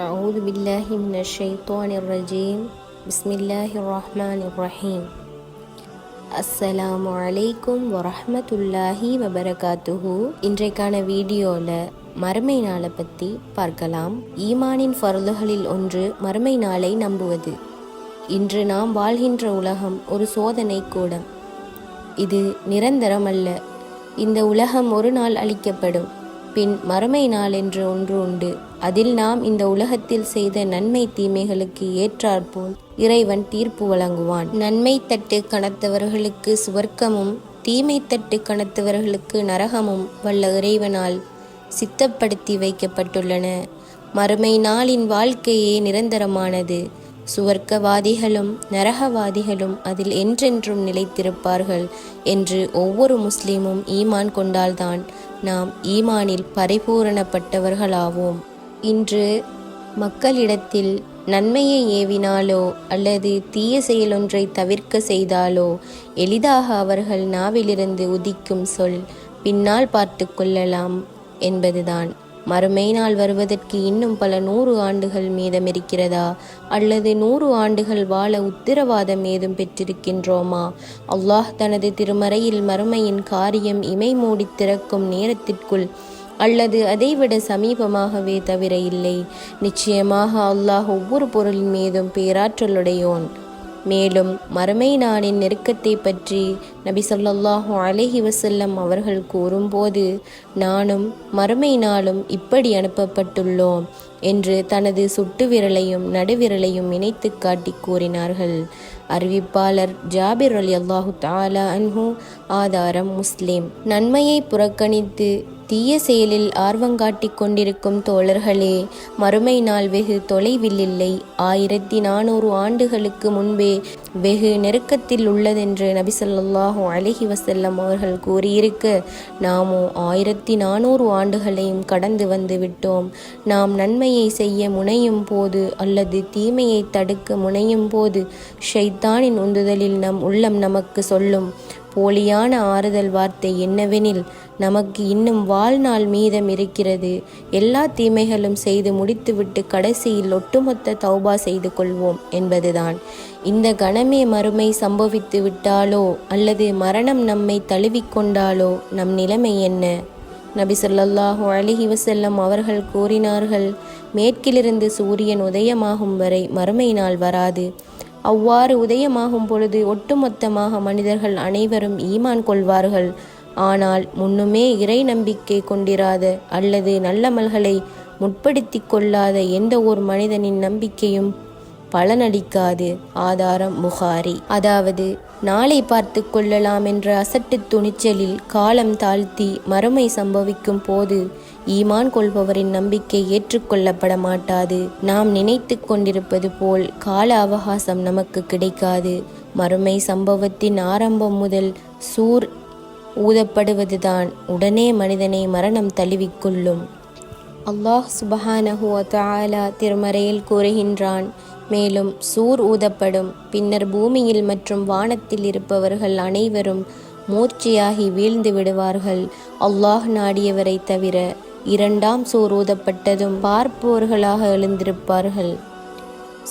أعوذ بالله من الشيطان الرجيم بسم الله الرحمن الرحيم அஸ்ஸலாமு அலைக்கும் வரஹ்மத்துல்லாஹி வபரகாத்துஹு. இன்றைக்கான வீடியோவில் மறுமை நாளை பற்றி பார்க்கலாம். ஈமானின் ஃபர்லுகளில் ஒன்று மறுமை நாளை நம்புவது. இன்று நாம் வாழ்கின்ற உலகம் ஒரு சோதனை கூடம். இது நிரந்தரம் அல்ல. இந்த உலகம் ஒரு நாள் அழிக்கப்படும். பின் மறுமை நாள் என்று ஒன்று உண்டு. அதில் நாம் இந்த உலகத்தில் செய்த நன்மை தீமைகளுக்கு ஏற்றாற்போல் இறைவன் தீர்ப்பு வழங்குவான். நன்மை தட்டு கணத்தவர்களுக்கு சுவர்க்கமும் தீமை தட்டு கணத்தவர்களுக்கு நரகமும் வல்ல இறைவனால் சித்தப்படுத்தி வைக்கப்பட்டுள்ளன. மறுமை நாளின் வாழ்க்கையே நிரந்தரமானது. சுவர்க்கவாதிகளும் நரகவாதிகளும் அதில் என்றென்றும் நிலைத்திருப்பார்கள் என்று ஒவ்வொரு முஸ்லிமும் ஈமான் கொண்டால்தான் நாம் ஈமானில் பரிபூரணப்பட்டவர்களாவோம். இன்று மக்களிடத்தில் நன்மையை ஏவினாலோ அல்லது தீய செயலொன்றை தவிர்க்க செய்தாலோ எளிதாக அவர்கள் நாவிலிருந்து உதிக்கும் சொல் பின்னால் பார்த்து கொள்ளலாம் என்பதுதான். மறுமை நாள் வருவதற்கு இன்னும் பல 100 ஆண்டுகள் மீதமிருக்கிறதா அல்லது 100 ஆண்டுகள் வாழ உத்தரவாதம் ஏதும் பெற்றிருக்கின்றோமா? அல்லாஹ் தனது திருமறையில் மறுமையின் காரியம் இமை மூடி திறக்கும் நேரத்திற்குள் அல்லது அதைவிட சமீபமாகவே தவிர இல்லை. நிச்சயமாக அல்லாஹ் ஒவ்வொரு பொருளின் மீதும் பேராற்றலுடையோன். மேலும் மறுமை நாளின் நெருக்கத்தை பற்றி நபி ஸல்லல்லாஹு அலைஹி வஸல்லம் அவர்கள் கூறும்போது, நானும் மறுமை நாளும் இப்படி அனுப்பப்பட்டுள்ளோம் என்று தனது சுட்டு விரலையும் நடுவிரலையும் இணைத்து காட்டி கூறினார்கள். அறிவிப்பாளர் ஜாபிர் ரலியல்லாஹு தஆலா அன்ஹு. ஆதாரம் முஸ்லிம். நன்மையை புறக்கணித்து தீய செயலில் ஆர்வங்காட்டி கொண்டிருக்கும் தோழர்களே, மறுமை நாள் வெகு தொலைவில் இல்லை. 1400 ஆண்டுகளுக்கு முன்பே வெகு நெருக்கத்தில் உள்ளதென்று நபி ஸல்லல்லாஹு அலைஹி வஸல்லம் அவர்கள் கூறியிருக்க, நாமோ 1400 ஆண்டுகளையும் கடந்து வந்து விட்டோம். நாம் நன்மையை செய்ய முனையும் போது அல்லது தீமையை தடுக்க முனையும் போது ஷைத்தானின் உந்துதலில் நம் உள்ளம் நமக்கு சொல்லும் போலியான ஆறுதல் வார்த்தை என்னவெனில், நமக்கு இன்னும் வாழ்நாள் மீதம் இருக்கிறது, எல்லா தீமைகளும் செய்து முடித்துவிட்டு கடைசியில் ஒட்டுமொத்த தௌபா செய்து கொள்வோம் என்பதுதான். இந்த கணமே மறுமை சம்பவித்து விட்டாலோ அல்லது மரணம் நம்மை தழுவிக்கொண்டாலோ நம் நிலைமை என்ன? நபி ஸல்லல்லாஹு அலைஹி வஸல்லம் அவர்கள் கூறினார்கள், மேற்கிலிருந்து சூரியன் உதயமாகும் வரை மறுமை நாள் வராது. அவ்வாறு உதயமாகும் பொழுது ஒட்டுமொத்தமாக மனிதர்கள் அனைவரும் ஈமான் கொள்வார்கள். ஆனால் முன்னுமே இறை நம்பிக்கை கொண்டிராத அல்லது நல்லமல்களை முற்படுத்தி கொள்ளாத எந்த ஒரு மனிதனின் நம்பிக்கையும் பலனளிக்காது. ஆதாரம் புகாரி. அதாவது, நாளை பார்த்து கொள்ளலாம் என்ற அசட்டு துணிச்சலில் காலம் தாழ்த்தி மறுமை சம்பவிக்கும் போது ஈமான் கொள்பவரின் நம்பிக்கை ஏற்றுக்கொள்ளப்பட மாட்டாது. நாம் நினைத்து கொண்டிருப்பது போல் கால அவகாசம் நமக்கு கிடைக்காது. மறுமை சம்பவத்தின் ஆரம்பம் முதல் சூர் ஊதப்படுவதுதான் உடனே மனிதனை மரணம் தழுவிக்கொள்ளும். அல்லாஹ் சுப்ஹானஹு வ தஆலா திருமறையில் கூறுகின்றான், மேலும் சூர் ஊதப்படும். பின்னர் பூமியில் மற்றும் வானத்தில் இருப்பவர்கள் அனைவரும் மூர்ச்சையாகி வீழ்ந்து விடுவார்கள், அல்லாஹ் நாடியவரை தவிர. 2ஆம் சூர் ஊதப்பட்டதும் பார்ப்போர்களாக எழுந்திருப்பார்கள்.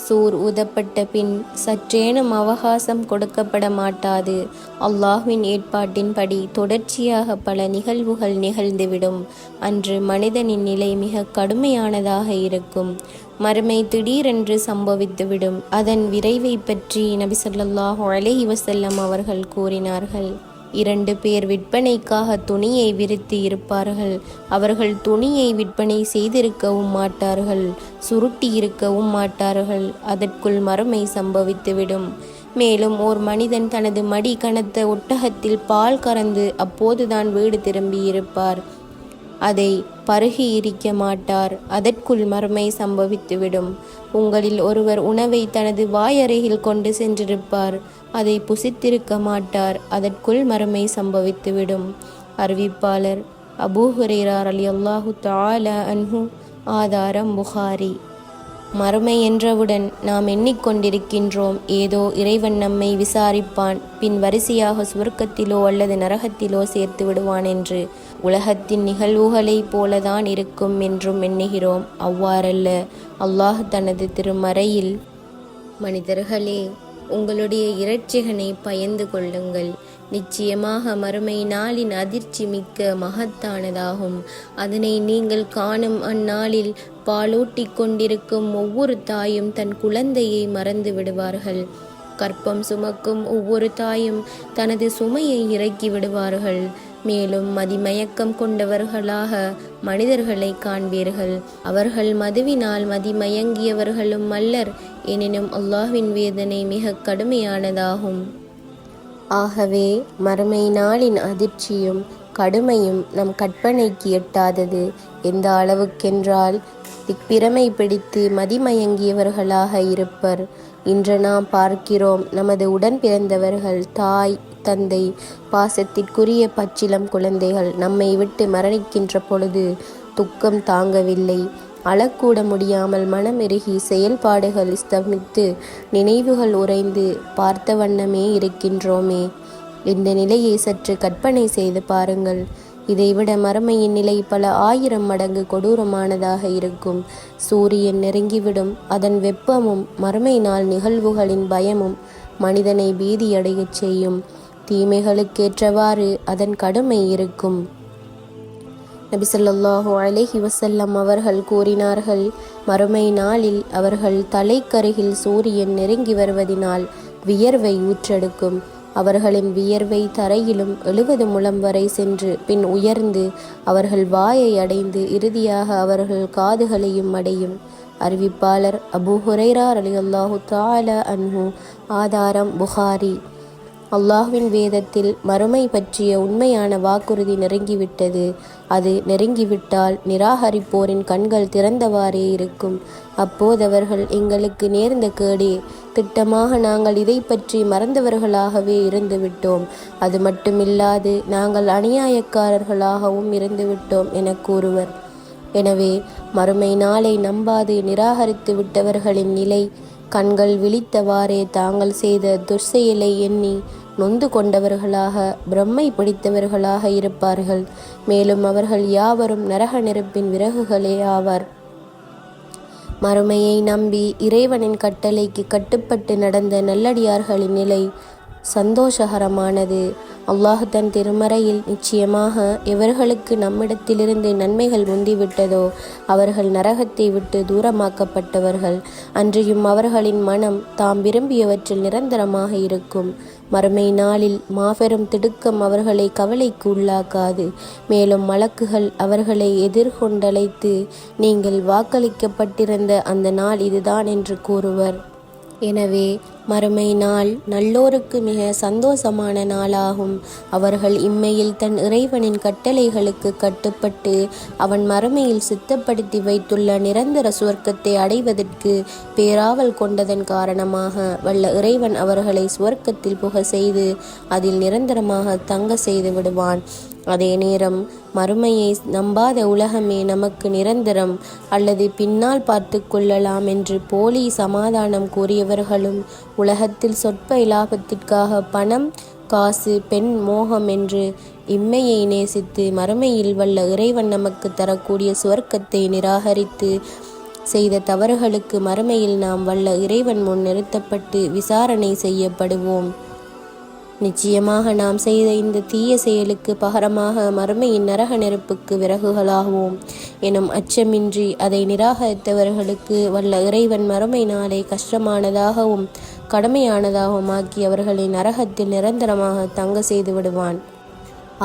சூர் ஊதப்பட்ட பின் சற்றேனும் அவகாசம் கொடுக்கப்பட மாட்டாது. அல்லாஹ்வின் ஏற்பாட்டின்படி தொடர்ச்சியாக பல நிகழ்வுகள் நிகழ்ந்துவிடும். அன்று மனிதனின் நிலை மிக கடுமையானதாக இருக்கும். மறுமை திடீரென்று சம்பவித்துவிடும். அதன் விரைவை பற்றி நபி ஸல்லல்லாஹு அலைஹி வஸல்லம் அவர்கள் கூறினார்கள், 2 பேர் விற்பனைக்காக துணியை விரித்து இருப்பார்கள். அவர்கள் துணியை விற்பனை செய்திருக்கவும் மாட்டார்கள், சுருட்டி இருக்கவும் மாட்டார்கள். அதற்குள் மறுமை சம்பவித்துவிடும். மேலும் ஓர் மனிதன் தனது மடி கனத்த ஒட்டகத்தில் பால் கறந்து அப்போதுதான் வீடு திரும்பியிருப்பார். அதை பருகி இருக்க மாட்டார். அதற்குள் மறுமை சம்பவித்துவிடும். உங்களில் ஒருவர் உணவை தனது வாயறையில் கொண்டு சென்றிருப்பார். அதை புசித்திருக்க மாட்டார். அதற்குள் மறுமை சம்பவித்துவிடும். அறிவிப்பாளர் அபூ ஹுரைரா ரலியல்லாஹு தஆலா அன்ஹு. ஆதாரம் புகாரி. மறுமை என்றவுடன் நாம் எண்ணிக்கொண்டிருக்கின்றோம், ஏதோ இறைவன் நம்மை விசாரிப்பான், பின் வரிசையாக சுவர்க்கத்திலோ அல்லது நரகத்திலோ சேர்த்து விடுவான் என்று. உலகத்தின் நிகழ்வுகளைப் போலதான் இருக்கும் என்றும் எண்ணுகிறோம். அவ்வாறல்ல. அல்லாஹ் தனது திருமறையில், மனிதர்களே, உங்களுடைய இரட்சகனை பயந்து கொள்ளுங்கள். நிச்சயமாக மறுமை நாளின் அதிர்ச்சி மிக்க மகத்தானதாகும். அதனை நீங்கள் காணும் அந்நாளில் பாலூட்டிக் கொண்டிருக்கும் ஒவ்வொரு தாயும் தன் குழந்தையை மறந்து விடுவார்கள். கற்பம் சுமக்கும் ஒவ்வொரு தாயும் தனது சுமையை இறக்கி விடுவார்கள். மேலும் மதிமயக்கம் கொண்டவர்களாக மனிதர்களை காண்பீர்கள். அவர்கள் மதுவினால் மதிமயங்கியவர்களும் அல்லர். எனினும் அல்லாஹ்வின் வேதனை மிக கடுமையானதாகும். ஆகவே மறுமை நாளின் அதிர்ச்சியும் கடுமையும் நம் கற்பனைக்கு எட்டாதது. எந்த அளவுக்கென்றால், திக்பிரமை பிடித்து மதிமயங்கியவர்களாக இருப்பர். இன்று நாம் பார்க்கிறோம், நமது உடன் பிறந்தவர்கள், தாய் தந்தை, பாசத்திற்குரிய பச்சிலம் குழந்தைகள் நம்மை விட்டு மரணிக்கின்ற பொழுது துக்கம் தாங்கவில்லை. அழக்கூட முடியாமல் மனமெருகி செயல்பாடுகள் ஸ்தம்பித்து நினைவுகள் உறைந்து பார்த்த வண்ணமே இருக்கின்றோமே. இந்த நிலையை சற்று கற்பனை செய்து பாருங்கள். இதைவிட மறுமையின் நிலை பல 1000 மடங்கு கொடூரமானதாக இருக்கும். சூரியன் நெருங்கிவிடும். அதன் வெப்பமும் மறுமை நாள் நிகழ்வுகளின் பயமும் மனிதனை பீதியடையச் செய்யும். தீமைகளுக்கேற்றவாறு அதன் கடுமை இருக்கும். நபி ஸல்லல்லாஹு அலைஹி வஸல்லம் அவர்கள் கூறினார்கள், மறுமை நாளில் அவர்கள் தலைக்கருகில் சூரியன் நெருங்கி வருவதினால் வியர்வை ஊற்றெடுக்கும். அவர்களின் வியர்வை தரையிலும் 70 முழம் வரை சென்று பின் உயர்ந்து அவர்கள் வாயை அடைந்து இறுதியாக அவர்கள் காதுகளையும் அடையும். அறிவிப்பாளர் அபூ ஹுரைரா ரலியல்லாஹு தஆலா அன்ஹு. ஆதாரம் புகாரி. அல்லாஹ்வின் வேதத்தில் மறுமை பற்றிய உண்மையான வாக்குறுதி நெருங்கிவிட்டது. அது நெருங்கிவிட்டால் நிராகரிப்போரின் கண்கள் திறந்தவாறே இருக்கும். அப்போதவர்கள், எங்களுக்கு நேர்ந்த கேடே, திட்டமாக நாங்கள் இதை பற்றி மறந்தவர்களாகவே இருந்துவிட்டோம். அது மட்டுமில்லாது நாங்கள் அநியாயக்காரர்களாகவும் இருந்துவிட்டோம் என கூறுவர். எனவே மறுமை நாளை நம்பாது நிராகரித்து விட்டவர்களின் நிலை, கண்கள் விழித்தவாறே தாங்கள் செய்த துர்செயலை எண்ணி நொந்து கொண்டவர்களாக, பிரம்மை பிடித்தவர்களாக இருப்பார்கள். மேலும் அவர்கள் யாவரும் நரக நெருப்பின் விறகுகளே ஆவார். மறுமையை நம்பி இறைவனின் கட்டளைக்கு கட்டுப்பட்டு நடந்த நல்லடியார்களின் நிலை சந்தோஷகரமானது. அல்லாஹ் தன் திருமறையில், நிச்சயமாக எவர்களுக்கு நம்மிடத்திலிருந்து நன்மைகள் முந்திவிட்டதோ அவர்கள் நரகத்தை விட்டு தூரமாக்கப்பட்டவர்கள். அன்றியும் அவர்களின் மனம் தாம் விரும்பியவற்றில் நிரந்தரமாக இருக்கும். மறுமை நாளில் மாபெரும் திடுக்கம் அவர்களை கவலைக்கு உள்ளாக்காது. மேலும் மலக்குகள் அவர்களை எதிர்கொண்டழைத்து, நீங்கள் வாக்களிக்கப்பட்டிருந்த அந்த நாள் இதுதான் என்று கூறுவர். எனவே மறுமை நாள் நல்லோருக்கு மிக சந்தோஷமான நாளாகும். அவர்கள் இம்மையில் தன் இறைவனின் கட்டளைகளுக்கு கட்டுப்பட்டு அவன் மறுமையில் சித்தப்படுத்தி வைத்துள்ள நிரந்தர சுவர்க்கத்தை அடைவதற்கு பேராவல் கொண்டதன் காரணமாக வல்ல இறைவன் அவர்களை சுவர்க்கத்தில் புக செய்து அதில் நிரந்தரமாக தங்க செய்து விடுவான். அதே நேரம் மறுமையை நம்பாத உலகமே நமக்கு நிரந்தரம் அல்லது பின்னால் பார்த்து கொள்ளலாம் என்று போலி சமாதானம் கூறியவர்களும், உலகத்தில் சொற்ப இலாபத்திற்காக பணம், காசு, பெண் மோகம் என்று இம்மையை நேசித்து மறுமையில் வல்ல இறைவன் நமக்கு தரக்கூடிய சுவர்க்கத்தை நிராகரித்து செய்த தவறுகளுக்கு மறுமையில் நாம் வல்ல இறைவன் முன் நிறுத்தப்பட்டு விசாரணை செய்யப்படுவோம். நிச்சயமாக நாம் செய்த இந்த தீய செயலுக்கு பகரமாக மறுமையின் நரக நெருப்புக்கு விறகுகளாகுவோம் எனும் அச்சமின்றி அதை நிராகரித்தவர்களுக்கு வல்ல இறைவன் மறுமை நாளை கஷ்டமானதாகவும் கடுமையானதாகவும் ஆக்கி அவர்களை நரகத்தில் நிரந்தரமாக தங்க செய்து விடுவான்.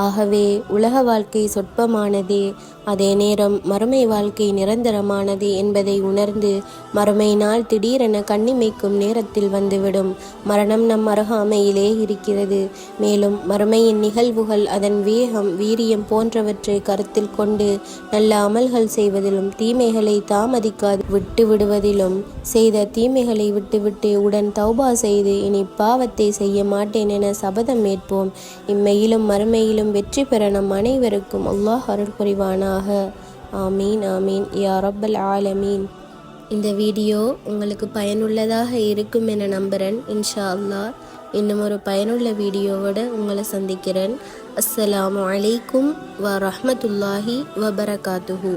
ஆகவே உலக வாழ்க்கை சொற்பமானதே, அதே நேரம் மறுமை வாழ்க்கை நிரந்தரமானது என்பதை உணர்ந்து மறுமை நாள் திடீரென கண்ணிமைக்கும் நேரத்தில் வந்துவிடும். மரணம் நம் அருகாமையிலே இருக்கிறது. மேலும் மறுமையின் நிகழ்வுகள், அதன் வேகம், வீரியம் போன்றவற்றை கருத்தில் கொண்டு நல்ல அமல்கள் செய்வதிலும் தீமைகளை தாமதிக்காது விட்டு விடுவதிலும், செய்த தீமைகளை விட்டுவிட்டு உடன் தௌபா செய்து இனி பாவத்தை செய்ய மாட்டேன் என சபதம் ஏற்போம். இம்மையிலும் மறுமையிலும் வெற்றி பெற நம் அனைவருக்கும் அல்லாஹ் அருள் புரிவானாக. ஆமீன் ஆமீன் யா ரப்பல் ஆலமீன். இந்த வீடியோ உங்களுக்கு பயனுள்ளதாக இருக்கும் என நம்புகிறேன். இன்ஷா அல்லாஹ் இன்னும் ஒரு பயனுள்ள வீடியோவோட உங்களை சந்திக்கிறேன். அஸ்ஸலாமு அலைக்கும் வ ரஹ்மத்துல்லாஹி வ பரகாத்துஹு.